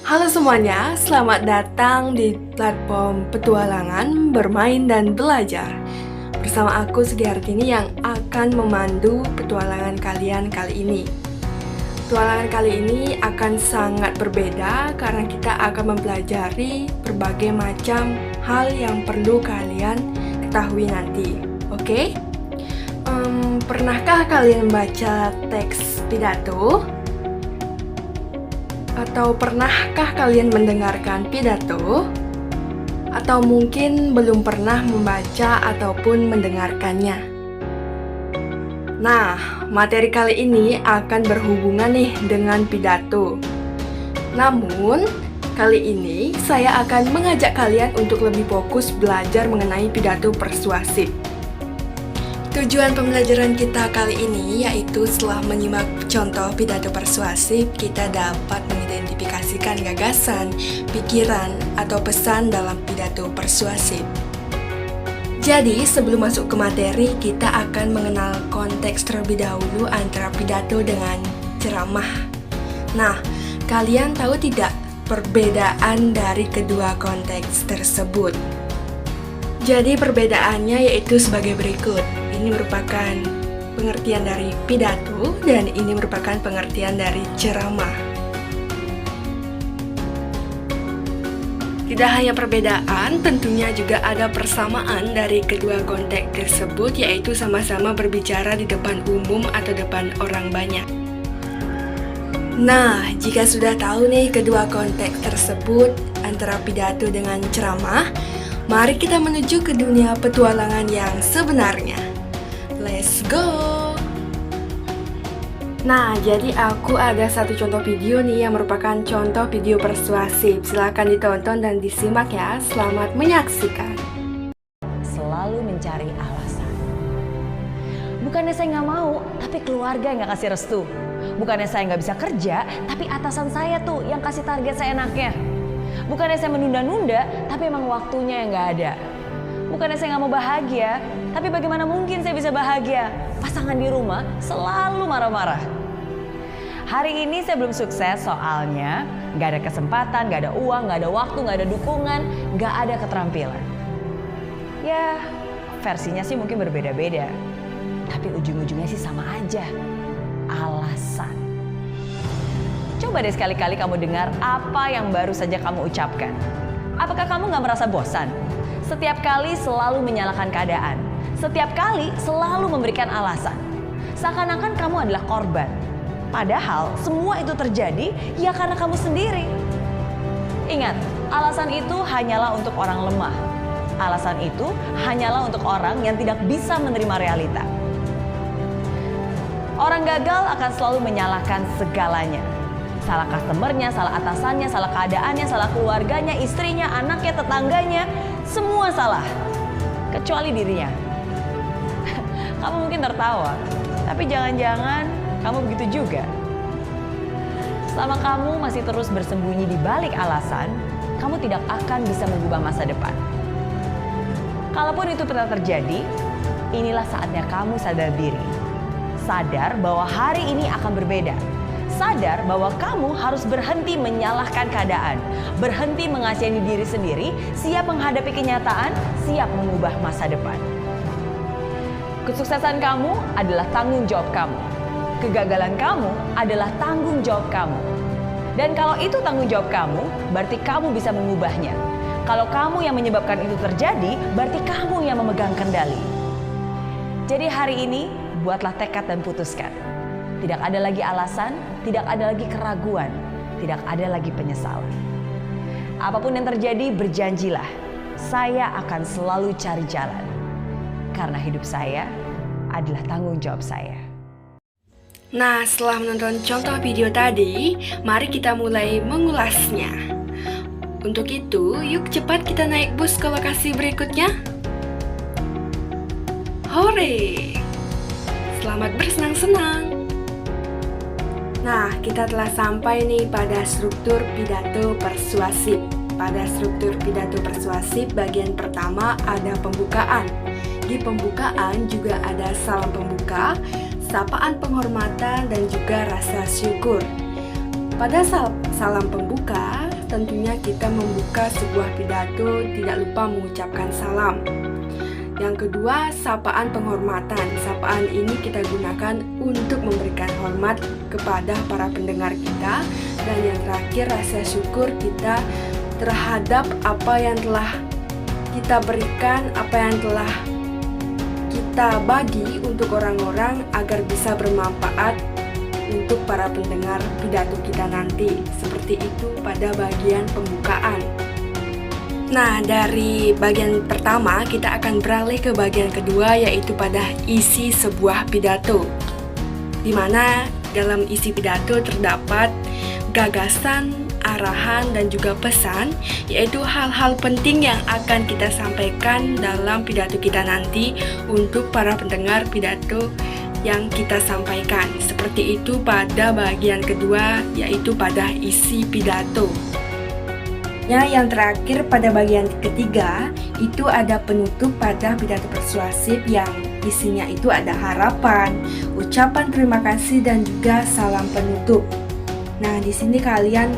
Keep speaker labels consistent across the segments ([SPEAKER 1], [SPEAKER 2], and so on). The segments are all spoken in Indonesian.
[SPEAKER 1] Halo semuanya, selamat datang di platform petualangan, bermain, dan belajar. Bersama aku Sugihartini yang akan memandu petualangan kalian kali ini. Petualangan kali ini akan sangat berbeda karena kita akan mempelajari berbagai macam hal yang perlu kalian ketahui nanti. Oke? Pernahkah kalian baca teks pidato? Atau pernahkah kalian mendengarkan pidato? Atau mungkin belum pernah membaca ataupun mendengarkannya? Nah, materi kali ini akan berhubungan nih dengan pidato. Namun, kali ini saya akan mengajak kalian untuk lebih fokus belajar mengenai pidato persuasif. Tujuan pembelajaran kita kali ini yaitu setelah menyimak contoh pidato persuasif, kita dapat mengidentifikasikan gagasan, pikiran, atau pesan dalam pidato persuasif. Jadi, sebelum masuk ke materi, kita akan mengenal konteks terlebih dahulu antara pidato dengan ceramah. Nah, kalian tahu tidak perbedaan dari kedua konteks tersebut? Jadi perbedaannya yaitu sebagai berikut. Ini merupakan pengertian dari pidato dan ini merupakan pengertian dari ceramah. Tidak hanya perbedaan, tentunya juga ada persamaan dari kedua konteks tersebut, yaitu sama-sama berbicara di depan umum atau depan orang banyak. Nah, jika sudah tahu nih kedua konteks tersebut antara pidato dengan ceramah, mari kita menuju ke dunia petualangan yang sebenarnya. Let's go! Nah, jadi aku ada satu contoh video nih yang merupakan contoh video persuasif. Silahkan ditonton dan disimak ya. Selamat menyaksikan.
[SPEAKER 2] Selalu mencari alasan. Bukannya saya nggak mau, tapi keluarga yang nggak kasih restu. Bukannya saya nggak bisa kerja, tapi atasan saya tuh yang kasih target saya enaknya. Bukannya saya menunda-nunda, tapi emang waktunya yang nggak ada. Bukannya saya nggak mau bahagia, tapi bagaimana mungkin saya bisa bahagia? Pasangan di rumah selalu marah-marah. Hari ini saya belum sukses soalnya nggak ada kesempatan, nggak ada uang, nggak ada waktu, nggak ada dukungan, nggak ada keterampilan. Ya, versinya sih mungkin berbeda-beda, tapi ujung-ujungnya sih sama aja. Alasan. Coba deh sekali-kali kamu dengar apa yang baru saja kamu ucapkan. Apakah kamu nggak merasa bosan? Setiap kali selalu menyalahkan keadaan. Setiap kali selalu memberikan alasan. Seakan-akan kamu adalah korban. Padahal semua itu terjadi ya karena kamu sendiri. Ingat, alasan itu hanyalah untuk orang lemah. Alasan itu hanyalah untuk orang yang tidak bisa menerima realita. Orang gagal akan selalu menyalahkan segalanya. Salah customernya, salah atasannya, salah keadaannya, salah keluarganya, istrinya, anaknya, tetangganya. Semua salah. Kecuali dirinya. Kamu mungkin tertawa, tapi jangan-jangan kamu begitu juga. Selama kamu masih terus bersembunyi di balik alasan, kamu tidak akan bisa mengubah masa depan. Kalaupun itu pernah terjadi, inilah saatnya kamu sadar diri. Sadar bahwa hari ini akan berbeda. Sadar bahwa kamu harus berhenti menyalahkan keadaan, berhenti mengasihani diri sendiri, siap menghadapi kenyataan, siap mengubah masa depan. Kesuksesan kamu adalah tanggung jawab kamu. Kegagalan kamu adalah tanggung jawab kamu. Dan kalau itu tanggung jawab kamu, berarti kamu bisa mengubahnya. Kalau kamu yang menyebabkan itu terjadi, berarti kamu yang memegang kendali. Jadi hari ini, buatlah tekad dan putuskan. Tidak ada lagi alasan, tidak ada lagi keraguan, tidak ada lagi penyesalan. Apapun yang terjadi, berjanjilah, saya akan selalu cari jalan. Karena hidup saya adalah tanggung jawab saya.
[SPEAKER 1] Nah, setelah menonton contoh video tadi, mari kita mulai mengulasnya. Untuk itu, yuk cepat kita naik bus ke lokasi berikutnya. Hore! Selamat bersenang-senang! Nah, kita telah sampai nih pada struktur pidato persuasif. Pada struktur pidato persuasif, bagian pertama ada pembukaan. Di pembukaan juga ada salam pembuka, sapaan penghormatan, dan juga rasa syukur. Pada salam pembuka, tentunya kita membuka sebuah pidato tidak lupa mengucapkan salam. Yang kedua, sapaan penghormatan. Sapaan ini kita gunakan untuk memberikan hormat kepada para pendengar kita. Dan yang terakhir, rasa syukur kita terhadap apa yang telah kita berikan, apa yang telah kita bagi untuk orang-orang agar bisa bermanfaat untuk para pendengar pidato kita nanti. Seperti itu pada bagian pembukaan. Nah, dari bagian pertama kita akan beralih ke bagian kedua, yaitu pada isi sebuah pidato, di mana dalam isi pidato terdapat gagasan, arahan, dan juga pesan, yaitu hal-hal penting yang akan kita sampaikan dalam pidato kita nanti untuk para pendengar pidato yang kita sampaikan. Seperti itu pada bagian kedua, yaitu pada isi pidato. Yang terakhir pada bagian ketiga, itu ada penutup pada pidato persuasif yang isinya itu ada harapan, ucapan terima kasih, dan juga salam penutup. Nah, di sini kalian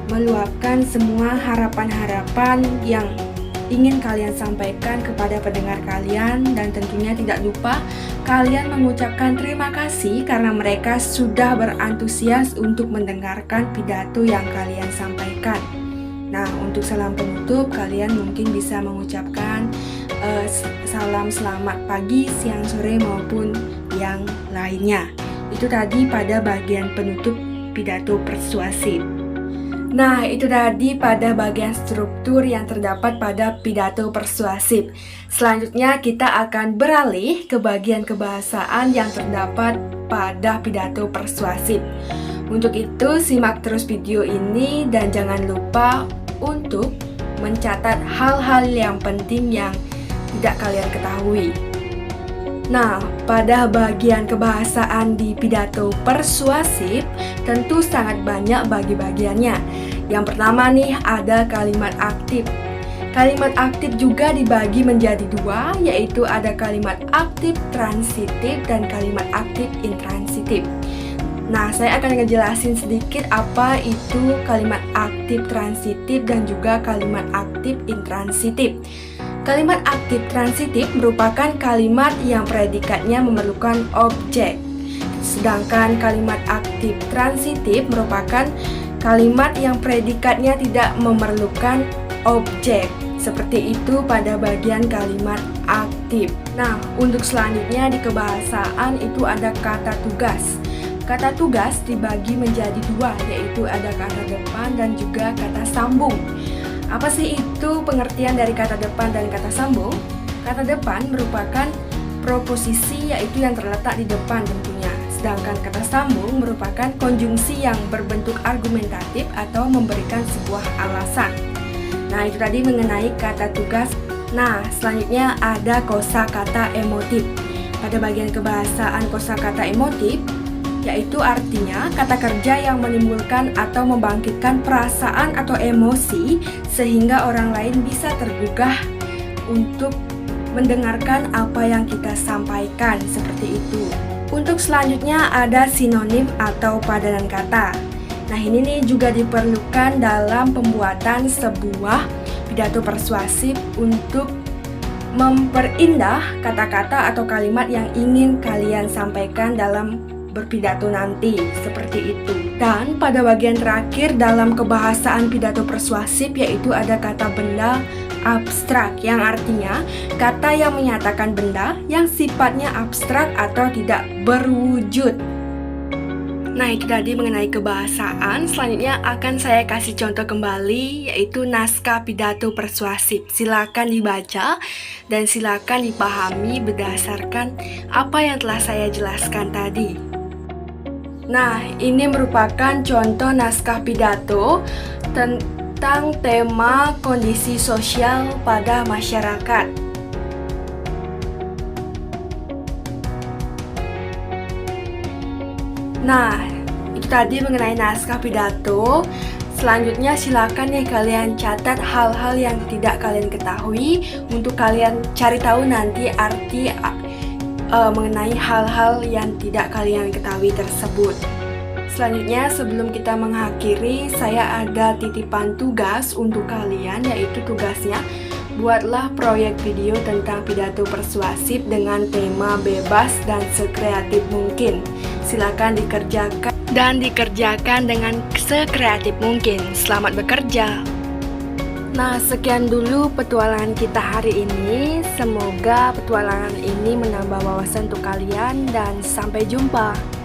[SPEAKER 1] meluapkan semua harapan-harapan yang ingin kalian sampaikan kepada pendengar kalian, dan tentunya tidak lupa kalian mengucapkan terima kasih karena mereka sudah berantusias untuk mendengarkan pidato yang kalian sampaikan. Nah, untuk salam penutup kalian mungkin bisa mengucapkan salam selamat pagi, siang, sore, maupun yang lainnya. Itu tadi pada bagian penutup pidato persuasif. Nah, itu tadi pada bagian struktur yang terdapat pada pidato persuasif. Selanjutnya kita akan beralih ke bagian kebahasaan yang terdapat pada pidato persuasif. Untuk itu, simak terus video ini dan jangan lupa untuk mencatat hal-hal yang penting yang tidak kalian ketahui. Nah, pada bagian kebahasaan di pidato persuasif tentu sangat banyak bagi-bagiannya. Yang pertama nih ada kalimat aktif. Kalimat aktif juga dibagi menjadi dua, yaitu ada kalimat aktif transitif dan kalimat aktif intransitif. Nah, saya akan ngejelasin sedikit apa itu kalimat aktif transitif dan juga kalimat aktif intransitif. Kalimat aktif transitif merupakan kalimat yang predikatnya memerlukan objek. Sedangkan kalimat aktif transitif merupakan kalimat yang predikatnya tidak memerlukan objek. Seperti itu pada bagian kalimat aktif. Nah, untuk selanjutnya di kebahasaan itu ada kata tugas. Kata tugas dibagi menjadi dua, yaitu ada kata depan dan juga kata sambung. Apa sih itu pengertian dari kata depan dan kata sambung? Kata depan merupakan proposisi, yaitu yang terletak di depan tentunya. Sedangkan kata sambung merupakan konjungsi yang berbentuk argumentatif atau memberikan sebuah alasan. Nah, itu tadi mengenai kata tugas. Nah, selanjutnya ada kosakata emotif. Pada bagian kebahasaan kosakata emotif, yaitu artinya kata kerja yang menimbulkan atau membangkitkan perasaan atau emosi sehingga orang lain bisa tergugah untuk mendengarkan apa yang kita sampaikan, seperti itu. Untuk selanjutnya ada sinonim atau padanan kata. Nah, ini nih juga diperlukan dalam pembuatan sebuah pidato persuasif untuk memperindah kata-kata atau kalimat yang ingin kalian sampaikan dalam berpidato nanti, seperti itu. Dan pada bagian terakhir dalam kebahasaan pidato persuasif yaitu ada kata benda abstrak, yang artinya kata yang menyatakan benda yang sifatnya abstrak atau tidak berwujud. Nah, itu tadi mengenai kebahasaan. Selanjutnya akan saya kasih contoh kembali, yaitu naskah pidato persuasif. Silakan dibaca dan silakan dipahami berdasarkan apa yang telah saya jelaskan tadi. Nah, ini merupakan contoh naskah pidato tentang tema kondisi sosial pada masyarakat. Nah, itu tadi mengenai naskah pidato. Selanjutnya silakan nih kalian catat hal-hal yang tidak kalian ketahui untuk kalian cari tahu nanti arti mengenai hal-hal yang tidak kalian ketahui tersebut. Selanjutnya, sebelum kita mengakhiri, saya ada titipan tugas untuk kalian, yaitu tugasnya buatlah proyek video tentang pidato persuasif dengan tema bebas dan sekreatif mungkin. Silakan dikerjakan dan dikerjakan dengan sekreatif mungkin. Selamat bekerja. Nah, sekian dulu petualangan kita hari ini. Semoga petualangan ini menambah wawasan untuk kalian dan sampai jumpa.